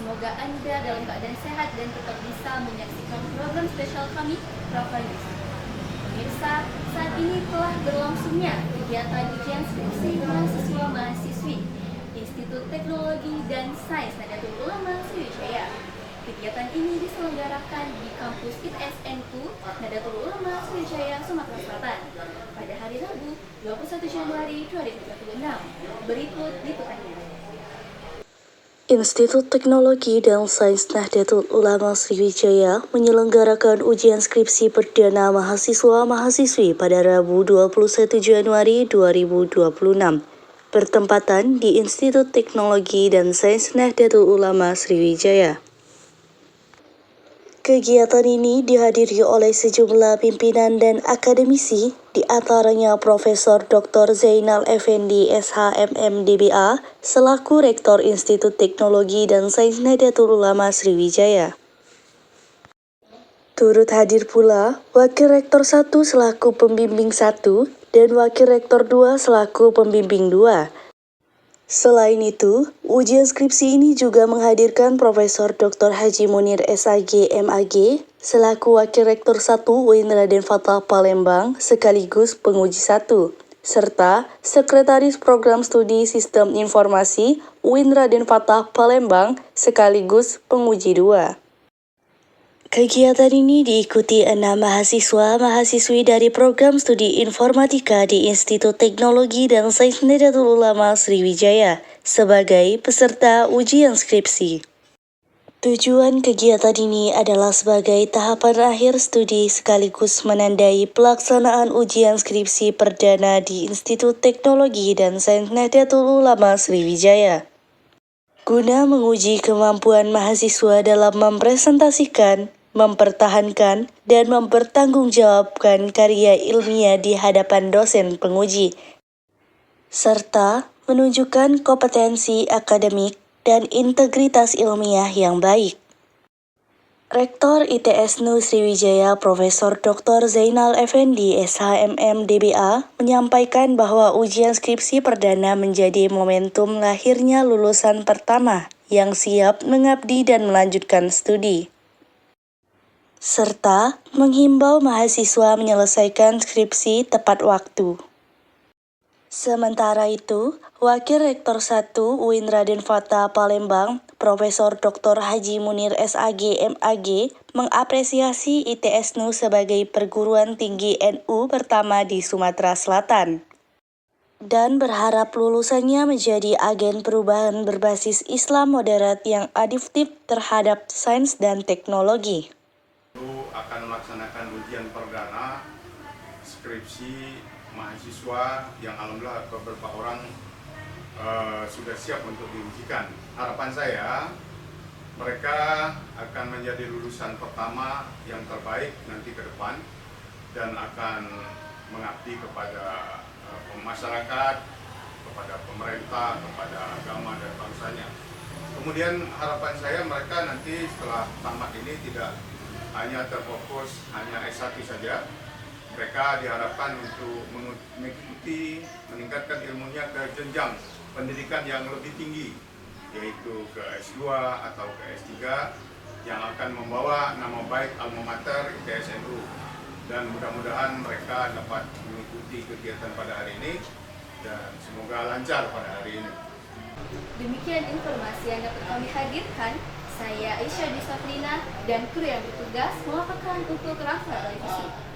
Semoga Anda dalam keadaan sehat dan tetap bisa menyaksikan program spesial kami, Prava News. Pemirsa, saat ini telah berlangsungnya kegiatan ujian skripsi mahasiswa-mahasiswi Institut Teknologi dan Sains Nahdlatul Ulama Sriwijaya. Kegiatan ini diselenggarakan di kampus ITS NU Nahdlatul Ulama Sriwijaya, Sumatera Selatan pada hari Rabu 21 Januari 2026. Berikut liputannya. Institut Teknologi dan Sains Nahdlatul Ulama Sriwijaya menyelenggarakan ujian skripsi perdana mahasiswa-mahasiswi pada Rabu 21 Januari 2026, bertempatan di Institut Teknologi dan Sains Nahdlatul Ulama Sriwijaya. Kegiatan ini dihadiri oleh sejumlah pimpinan dan akademisi, di antaranya Profesor Dr. Zainal Effendi SHMM DBA, selaku Rektor Institut Teknologi dan Sains Nahdlatul Ulama Sriwijaya. Turut hadir pula Wakil Rektor 1 selaku Pembimbing 1 dan Wakil Rektor 2 selaku Pembimbing 2. Selain itu, ujian skripsi ini juga menghadirkan Profesor Dr. Haji Munir SAG MAG selaku Wakil Rektor 1 UIN Raden Fatah Palembang sekaligus penguji 1, serta Sekretaris Program Studi Sistem Informasi UIN Raden Fatah Palembang sekaligus penguji 2. Kegiatan ini diikuti 6 mahasiswa-mahasiswi dari program studi informatika di Institut Teknologi dan Sains Nahdlatul Ulama Sriwijaya sebagai peserta ujian skripsi. Tujuan kegiatan ini adalah sebagai tahapan akhir studi sekaligus menandai pelaksanaan ujian skripsi perdana di Institut Teknologi dan Sains Nahdlatul Ulama Sriwijaya, guna menguji kemampuan mahasiswa dalam mempresentasikan, mempertahankan, dan mempertanggungjawabkan karya ilmiah di hadapan dosen penguji, serta menunjukkan kompetensi akademik dan integritas ilmiah yang baik. Rektor ITS NU Sriwijaya Profesor Dr. Zainal Effendi SHMM DBA menyampaikan bahwa ujian skripsi perdana menjadi momentum lahirnya lulusan pertama yang siap mengabdi dan melanjutkan studi, serta menghimbau mahasiswa menyelesaikan skripsi tepat waktu. Sementara itu, Wakil Rektor 1 UIN Raden Fatah Palembang, Profesor Dr. Haji Munir SAG MAG, mengapresiasi ITS NU sebagai perguruan tinggi NU pertama di Sumatera Selatan, dan berharap lulusannya menjadi agen perubahan berbasis Islam moderat yang adaptif terhadap sains dan teknologi. Akan melaksanakan ujian perdana skripsi mahasiswa yang alhamdulillah beberapa orang sudah siap untuk diujikan. Harapan saya mereka akan menjadi lulusan pertama yang terbaik nanti ke depan dan akan mengabdi kepada masyarakat, kepada pemerintah, kepada agama dan bangsanya. Kemudian harapan saya mereka nanti setelah tamat ini tidak hanya terfokus hanya S1 saja. Mereka diharapkan untuk mengikuti, meningkatkan ilmunya ke jenjang pendidikan yang lebih tinggi, yaitu ke S2 atau ke S3 yang akan membawa nama baik alma mater ITS NU. Dan mudah-mudahan mereka dapat mengikuti kegiatan pada hari ini dan semoga lancar pada hari ini. Demikian informasi yang dapat kami hadirkan. Saya Aisyah Disafrina dan kru yang bertugas melaporkan untuk Rafa Televisi.